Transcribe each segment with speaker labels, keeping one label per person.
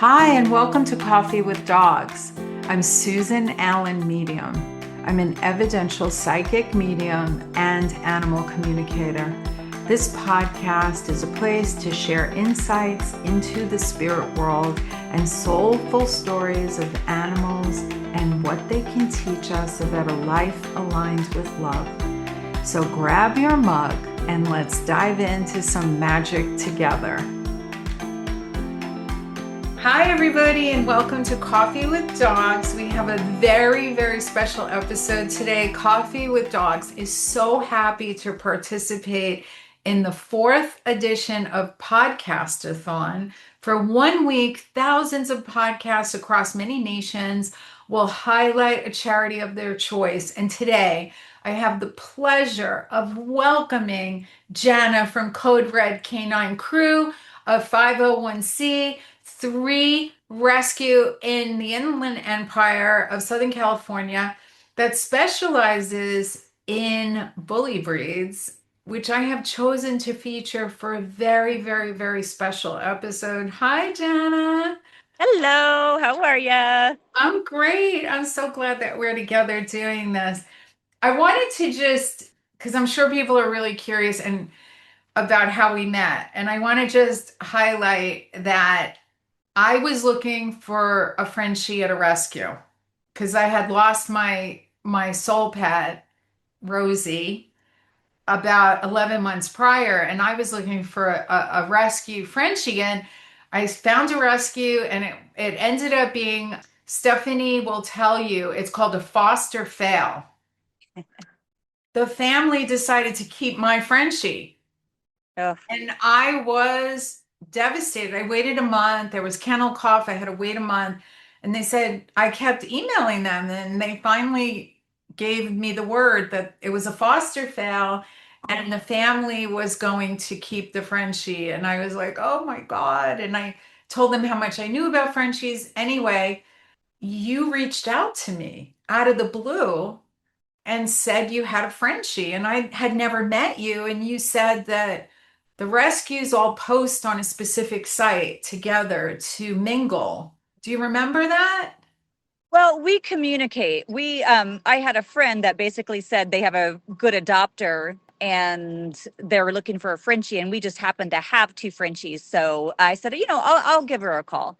Speaker 1: Hi, and welcome to Coffee with Dogs. I'm Susan Allen Medium. I'm an evidential psychic medium and animal communicator. This podcast is a place to share insights into the spirit world and soulful stories of animals and what they can teach us about a life aligned with love. So grab your mug and let's dive into some magic together. Hi, everybody, and welcome to Coffee with Dogs. We have a very, very special episode today. Coffee with Dogs is so happy to participate in the fourth edition of Podcasthon. For 1 week, thousands of podcasts across many nations will highlight a charity of their choice. And today, I have the pleasure of welcoming Jana from Code Red Canine Crew, a 501c3 rescue in the Inland Empire of Southern California that specializes in bully breeds, which I have chosen to feature for a very, very, very special episode. Hi, Jana.
Speaker 2: Hello, how are ya?
Speaker 1: I'm great. I'm so glad that we're together doing this. I wanted to because I'm sure people are really curious and about how we met. And I want to just highlight that I was looking for a Frenchie at a rescue because I had lost my soul pet, Rosie, about 11 months prior, and I was looking for a rescue Frenchie, and I found a rescue, and it ended up being, Stephanie will tell you, it's called a foster fail. The family decided to keep my Frenchie.
Speaker 2: Oh,
Speaker 1: And I was devastated. I waited a month. There was kennel cough. I had to wait a month. And they said, I kept emailing them, and they finally gave me the word that it was a foster fail and the family was going to keep the Frenchie. And I was like, oh my God. And I told them how much I knew about Frenchies. Anyway, you reached out to me out of the blue and said you had a Frenchie, and I had never met you. And you said that the rescues all post on a specific site together to mingle. Do you remember that?
Speaker 2: well, we communicate. I had a friend that basically said they have a good adopter and they were looking for a Frenchie, and we just happened to have two Frenchies. So I said, I'll give her a call.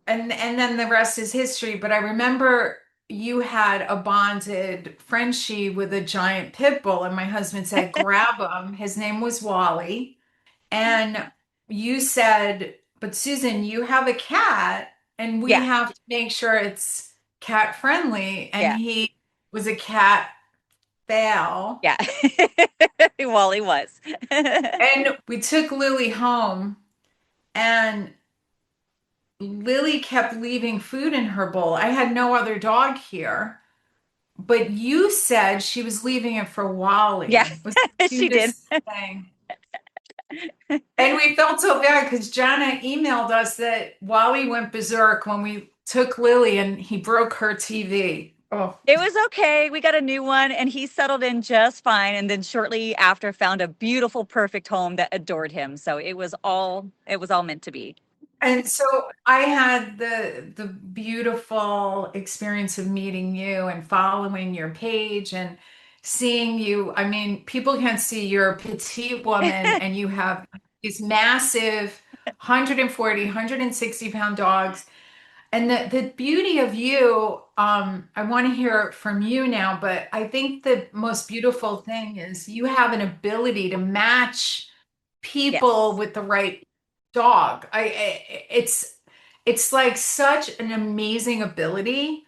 Speaker 1: And then the rest is history. But I remember you had a bonded Frenchie with a giant pit bull, and my husband said, grab him. His name was Wally. And you said, but Susan, you have a cat, and we
Speaker 2: Yeah,
Speaker 1: have to make sure it's cat friendly. And
Speaker 2: yeah,
Speaker 1: he was a cat fail.
Speaker 2: yeah. Wally was.
Speaker 1: And we took Lily home, and Lily kept leaving food in her bowl. I had no other dog here, but you said she was leaving it for
Speaker 2: Yeah,
Speaker 1: Wally. Was the
Speaker 2: she did.
Speaker 1: cutest thing. And we felt so bad because Jana emailed us that Wally went berserk when we took Lily and he broke her TV. Oh,
Speaker 2: It was okay. We got a new one and he settled in just fine. And then shortly after found a beautiful, perfect home that adored him. So it was all meant to be.
Speaker 1: and so I had the beautiful experience of meeting you and following your page and seeing you. I mean, people can't see you're a petite woman and you have these massive 140, 160-pound dogs. And the beauty of you, I want to hear it from you now, but I think the most beautiful thing is you have an ability to match people
Speaker 2: Yes.
Speaker 1: with the right dog. It's like such an amazing ability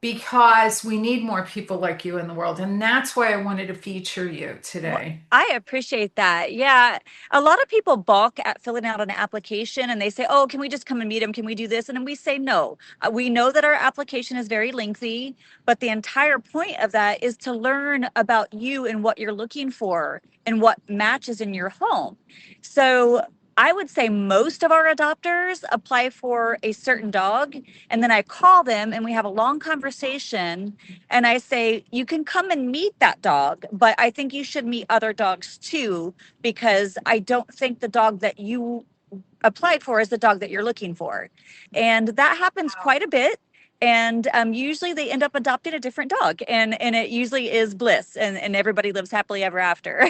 Speaker 1: because we need more people like you in the world. And that's why I wanted to feature you
Speaker 2: Well,
Speaker 1: today.
Speaker 2: I appreciate that. Yeah. A lot of people balk at filling out an application and they say, oh, can we just come and meet him? Can we do this? And then we say no. We know that our application is very lengthy, but the entire point of that is to learn about you and what you're looking for and what matches in your home. So I would say most of our adopters apply for a certain dog, and then I call them and we have a long conversation and I say, you can come and meet that dog, but I think you should meet other dogs too, because I don't think the dog that you applied for is the dog that you're looking for. And that happens quite a bit. And usually they end up adopting a different dog, and it usually is bliss, and everybody lives happily ever after.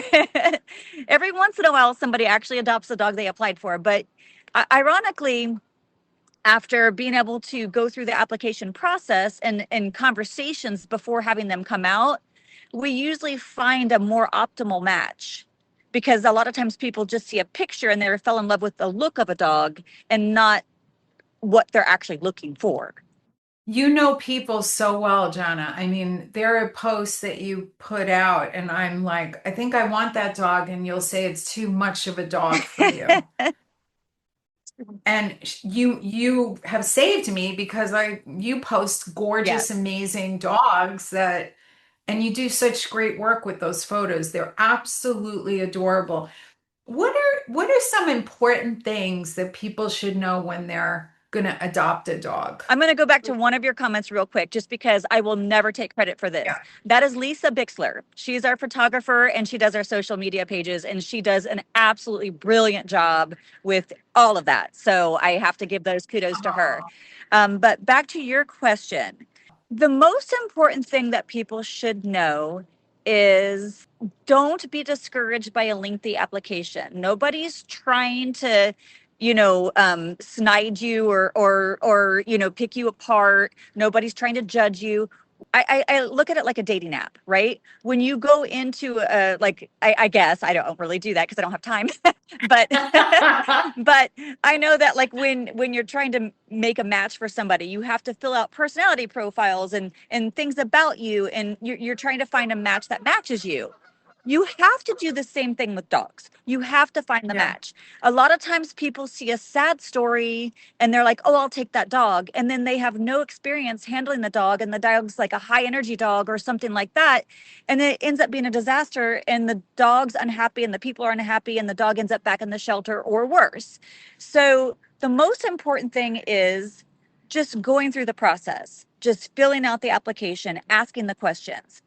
Speaker 2: Every once in a while, somebody actually adopts the dog they applied for. But ironically, after being able to go through the application process and conversations before having them come out, we usually find a more optimal match, because a lot of times people just see a picture and they fell in love with the look of a dog and not what they're actually looking for.
Speaker 1: You know people so well, Jana. I mean, there are posts that you put out, and I'm like, I think I want that dog, and you'll say it's too much of a dog for you. And you have saved me because you post gorgeous,
Speaker 2: Yes.
Speaker 1: amazing dogs that, and you do such great work with those photos. They're absolutely adorable. What are some important things that people should know when they're gonna adopt a dog?
Speaker 2: I'm going to go back to one of your comments real quick, just because I will never take credit for this.
Speaker 1: Yeah.
Speaker 2: That is Lisa Bixler. She's our photographer and she does our social media pages, and she does an absolutely brilliant job with all of that. So I have to give those kudos to her. But back to your question, the most important thing that people should know is don't be discouraged by a lengthy application. Nobody's trying to, snide you or pick you apart. Nobody's trying to judge you. I look at it like a dating app, right? When you go into I guess I don't really do that because I don't have time, but but I know that, like, when you're trying to make a match for somebody, you have to fill out personality profiles and things about you, and you're trying to find a match that matches you. You have to do the same thing with dogs. You have to find the
Speaker 1: Yeah.
Speaker 2: match. A lot of times people see a sad story and they're like, oh, I'll take that dog. And then they have no experience handling the dog, and the dog's like a high energy dog or something like that. And it ends up being a disaster, and the dog's unhappy and the people are unhappy, and the dog ends up back in the shelter or worse. So the most important thing is just going through the process, just filling out the application, asking the questions.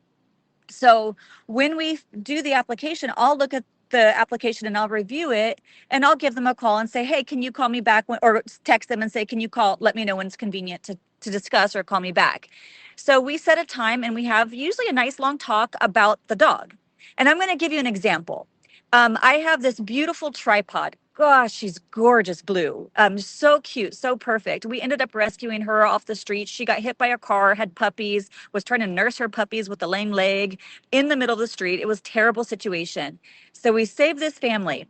Speaker 2: So when we do the application, I'll look at the application and I'll review it, and I'll give them a call and say, hey, can you call me back or text them and say, can you let me know when it's convenient to discuss or call me back. So we set a time and we have usually a nice long talk about the dog. And I'm going to give you an example. I have this beautiful tripod. Gosh, she's gorgeous blue. So cute, so perfect. We ended up rescuing her off the street. She got hit by a car, had puppies, was trying to nurse her puppies with a lame leg in the middle of the street. It was a terrible situation. So we saved this family.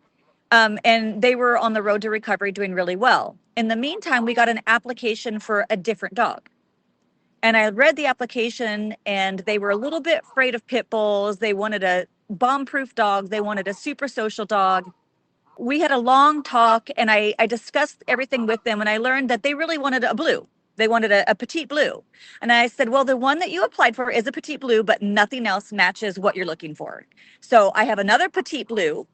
Speaker 2: And they were on the road to recovery, doing really well. In the meantime, we got an application for a different dog. And I read the application, and they were a little bit afraid of pit bulls. They wanted a bomb-proof dog. They wanted a super social dog. We had a long talk, and I discussed everything with them, and I learned that they really wanted a blue. They wanted a petite blue. And I said, well, the one that you applied for is a petite blue, but nothing else matches what you're looking for. So I have another petite blue,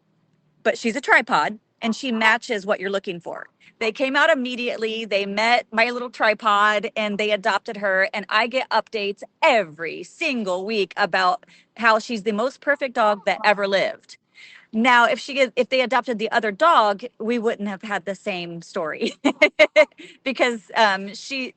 Speaker 2: but she's a tripod and she matches what you're looking for. They came out immediately. They met my little tripod and they adopted her. And I get updates every single week about how she's the most perfect dog that ever lived. Now, if they adopted the other dog, we wouldn't have had the same story because she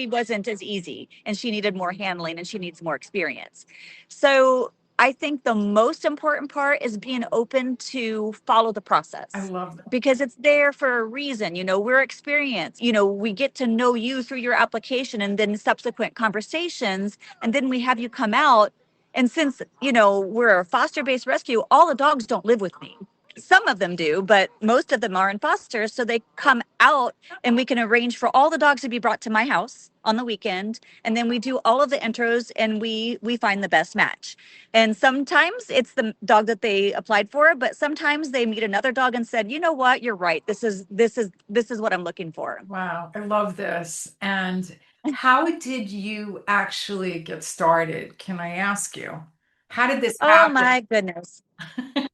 Speaker 2: wasn't as easy, and she needed more handling, and she needs more experience. So I think the most important part is being open to follow the
Speaker 1: I
Speaker 2: process,
Speaker 1: love that.
Speaker 2: because it's there for a reason. We're experienced. We get to know you through your application and then subsequent conversations, and then we have you come out. And since, we're a foster-based rescue, all the dogs don't live with me. Some of them do, but most of them are in foster. So they come out, and we can arrange for all the dogs to be brought to my house on the weekend. And then we do all of the intros, and we find the best match. And sometimes it's the dog that they applied for, but sometimes they meet another dog and said, you know what, you're right. This is what I'm looking for.
Speaker 1: Wow, I love this. And how did you actually get started? Can I ask you? How did this
Speaker 2: Oh
Speaker 1: happen?
Speaker 2: my goodness.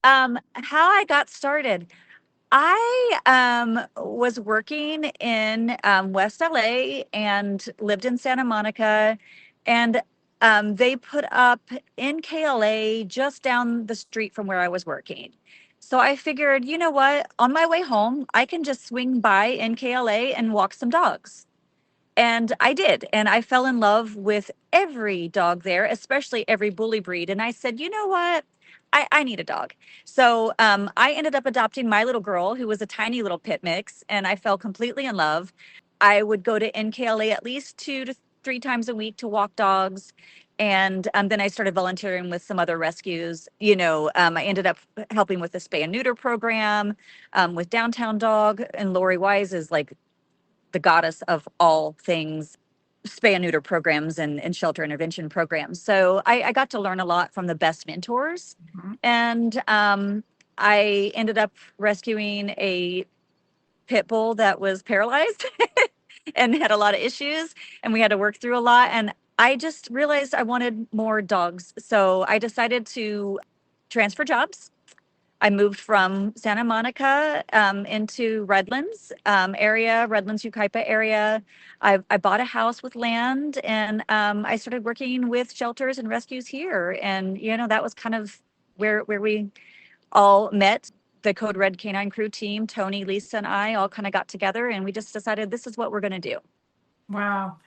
Speaker 2: How I got started. I was working in West LA and lived in Santa Monica, and they put up in KLA just down the street from where I was working. So I figured, you know what? On my way home, I can just swing by NKLA and walk some dogs. And I did. And I fell in love with every dog there, especially every bully breed. And I said, you know what? I need a dog. So I ended up adopting my little girl, who was a tiny little pit mix, and I fell completely in love. I would go to NKLA at least 2 to 3 times a week to walk dogs. And then I started volunteering with some other rescues. I ended up helping with the spay and neuter program with Downtown Dog. And Lori Wise is like the goddess of all things spay and neuter programs and shelter intervention programs. So I got to learn a lot from the best mentors.
Speaker 1: Mhm.
Speaker 2: And I ended up rescuing a pit bull that was paralyzed and had a lot of issues, and we had to work through a lot. And I just realized I wanted more dogs. So I decided to transfer jobs. I moved from Santa Monica into Redlands area, Redlands, Yucaipa area. I bought a house with land, and I started working with shelters and rescues here. And, that was kind of where we all met. The Code Red Canine Crew team, Tony, Lisa, and I all kind of got together, and we just decided this is what we're going to do.
Speaker 1: Wow.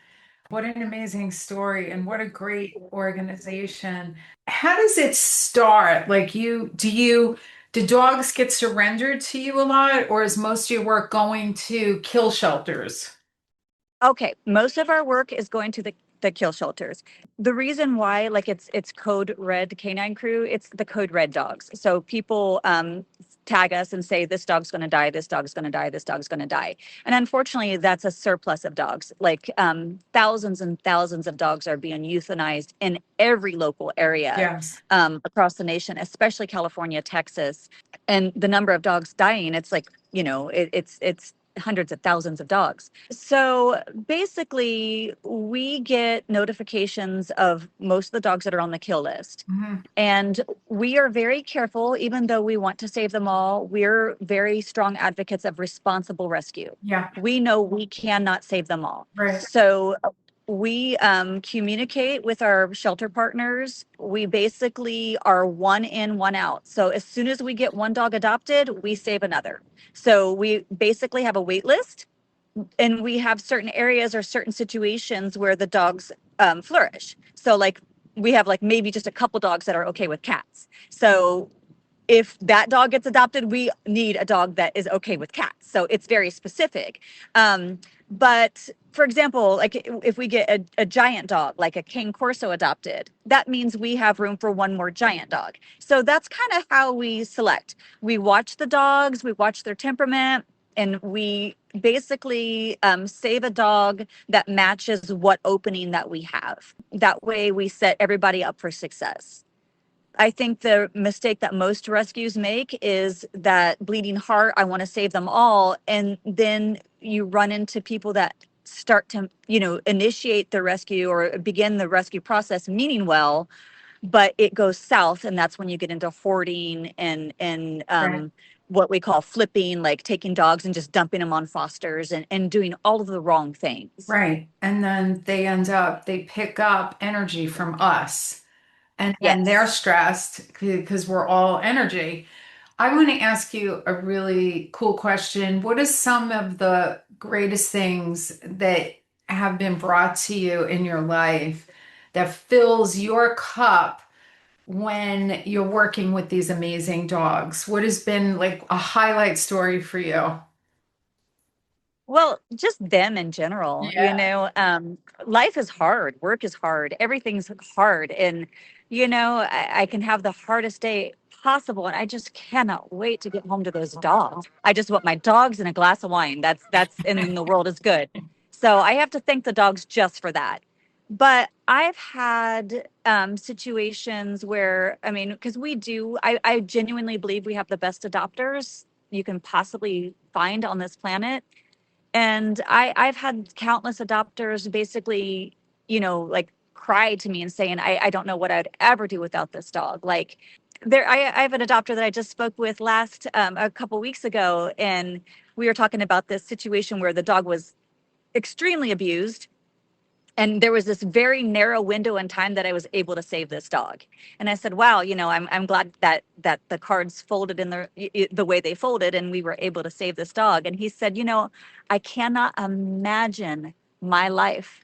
Speaker 1: What an amazing story and what a great organization. How does it start? Like do dogs get surrendered to you a lot, or is most of your work going to kill shelters?
Speaker 2: Okay, most of our work is going to the kill shelters. The reason why, like it's Code Red Canine Crew, it's the Code Red dogs. So people tag us and say this dog's going to die, this dog's going to die, this dog's going to die, and unfortunately, that's a surplus of dogs. Like thousands and thousands of dogs are being euthanized in every local area
Speaker 1: Yes.
Speaker 2: across the nation, especially California, Texas, and the number of dogs dying. It's like it's hundreds of thousands of dogs. So basically, we get notifications of most of the dogs that are on the kill list.
Speaker 1: Mhm.
Speaker 2: And we are very careful, even though we want to save them all, we're very strong advocates of responsible rescue.
Speaker 1: Yeah.
Speaker 2: We know we cannot save them all.
Speaker 1: Right.
Speaker 2: So we communicate with our shelter partners. We basically are one in, one out. So as soon as we get one dog adopted, we save another. So we basically have a wait list, and we have certain areas or certain situations where the dogs flourish. So like we have like maybe just a couple dogs that are okay with cats. So if that dog gets adopted, we need a dog that is okay with cats. So it's very specific. But for example, like if we get a giant dog, like a King Corso adopted, that means we have room for one more giant dog. So that's kind of how we select. We watch the dogs, we watch their temperament, and we basically save a dog that matches what opening that we have. That way we set everybody up for success. I think the mistake that most rescues make is that bleeding heart, I want to save them all. And then you run into people that start to, initiate the rescue or begin the rescue process meaning well, but it goes south. And that's when you get into hoarding and
Speaker 1: Right.
Speaker 2: what we call flipping, like taking dogs and just dumping them on fosters and doing all of the wrong things.
Speaker 1: Right. And then they pick up energy from us. And then they're
Speaker 2: Yes.
Speaker 1: stressed because we're all energy. I want to ask you a really cool question. What is some of the greatest things that have been brought to you in your life that fills your cup when you're working with these amazing dogs? What has been like a highlight story for you?
Speaker 2: Well, just them in general,
Speaker 1: Yeah.
Speaker 2: life is hard, work is hard, everything's hard. And, I can have the hardest day possible. And I just cannot wait to get home to those dogs. I just want my dogs and a glass of wine. And then the world is good. So I have to thank the dogs just for that. But I've had situations where, I mean, because I genuinely believe we have the best adopters you can possibly find on this planet. And I've had countless adopters basically, like cry to me and saying, I don't know what I'd ever do without this dog. Like I have an adopter that I just spoke with last a couple weeks ago, and we were talking about this situation where the dog was extremely abused. And there was this very narrow window in time that I was able to save this dog. And I said, wow, I'm glad that the cards folded in the way they folded and we were able to save this dog. And he said, I cannot imagine my life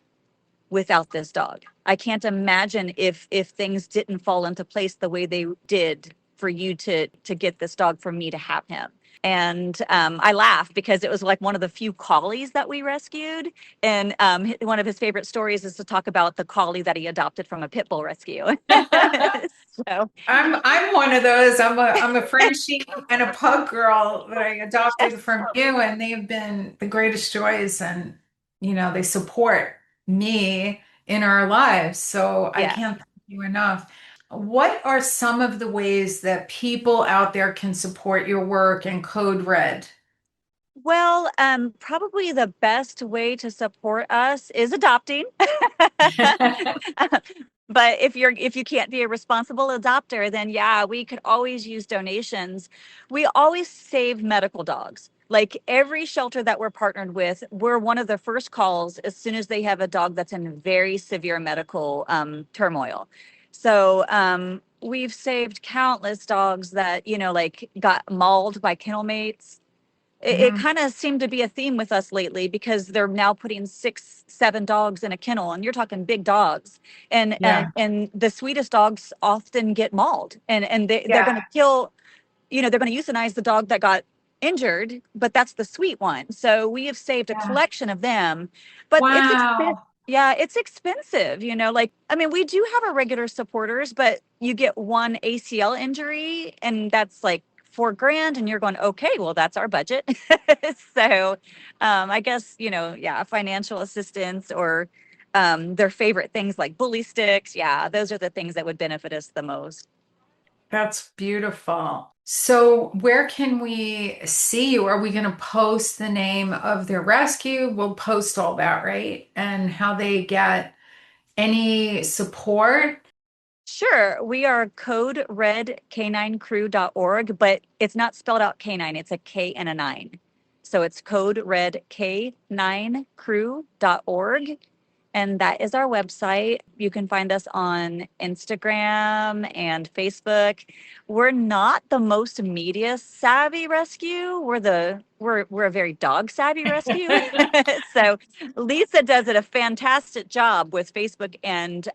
Speaker 2: without this dog. I can't imagine if things didn't fall into place the way they did for you to get this dog, for me to have him. And I laugh because it was like one of the few collies that we rescued. And one of his favorite stories is to talk about the collie that he adopted from a pit bull rescue. So
Speaker 1: I'm one of those. I'm a Frenchie and a pug girl that I adopted
Speaker 2: yes,
Speaker 1: from you, and they've been the greatest joys, and they support me in our lives. So I
Speaker 2: yeah.
Speaker 1: can't thank you enough. What are some of the ways that people out there can support your work and Code Red?
Speaker 2: Well, probably the best way to support us is adopting. But if you can't be a responsible adopter, then yeah, we could always use donations. We always save medical dogs. Like every shelter that we're partnered with, we're one of the first calls as soon as they have a dog that's in very severe medical turmoil. So we've saved countless dogs that, like got mauled by kennel mates. It
Speaker 1: Mhm.
Speaker 2: kind of seemed to be a theme with us lately because they're now putting 6, 7 dogs in a kennel, and you're talking big dogs, and
Speaker 1: Yeah,
Speaker 2: the sweetest dogs often get mauled, and they're
Speaker 1: yeah,
Speaker 2: going to kill, they're going to euthanize the dog that got injured, but that's the sweet one. So we have saved a
Speaker 1: yeah.
Speaker 2: collection of them, but it's expensive.
Speaker 1: Wow.
Speaker 2: Yeah, it's expensive, like, I mean, we do have our regular supporters, but you get one ACL injury and that's like 4 grand and you're going, okay, well, that's our budget. So I guess, yeah, financial assistance or their favorite things like bully sticks. Yeah, those are the things that would benefit us the most.
Speaker 1: That's beautiful. So, where can we see you? Are we going to post the name of their rescue? We'll post all that, right? And how they get any support?
Speaker 2: Sure. We are coderedk9crew.org, but it's not spelled out canine. It's a K and a 9. So it's coderedk9crew.org. And that is our website. You can find us on Instagram and Facebook. We're not the most media savvy rescue. We're a very dog savvy rescue. So Lisa does it a fantastic job with Facebook and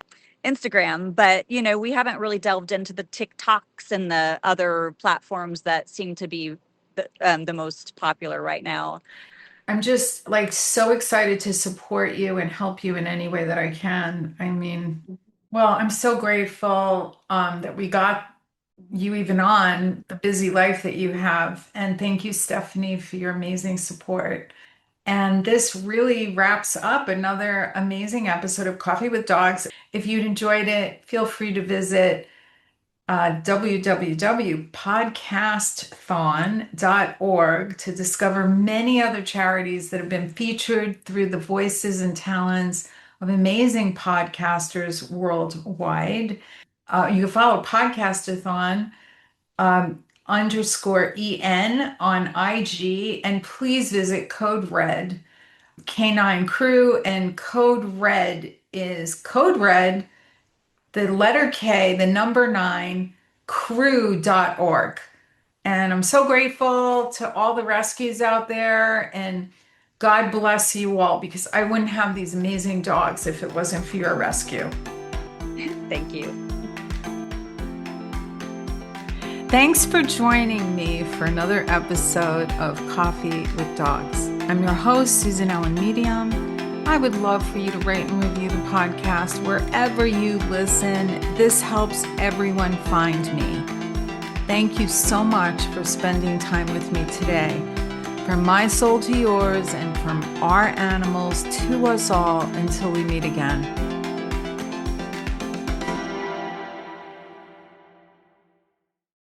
Speaker 2: Instagram, but we haven't really delved into the TikToks and the other platforms that seem to be the most popular right now.
Speaker 1: I'm just like so excited to support you and help you in any way that I can. I mean, well, I'm so grateful that we got you even on the busy life that you have. And thank you, Stephanie, for your amazing support. And this really wraps up another amazing episode of Coffee with Dogs. If you'd enjoyed it, feel free to visit www.podcasthon.org to discover many other charities that have been featured through the voices and talents of amazing podcasters worldwide. You can follow Podcastathon _EN on IG, and please visit Code Red Canine Crew, and Code Red is Code Red, the letter K, the number 9, crew.org. And I'm so grateful to all the rescues out there, and God bless you all, because I wouldn't have these amazing dogs if it wasn't for your rescue.
Speaker 2: Thank you.
Speaker 1: Thanks for joining me for another episode of Coffee with Dogs. I'm your host, Susan Ellen Medium. I would love for you to rate and review the podcast wherever you listen. This helps everyone find me. Thank you so much for spending time with me today. From my soul to yours, and from our animals to us all, until we meet again.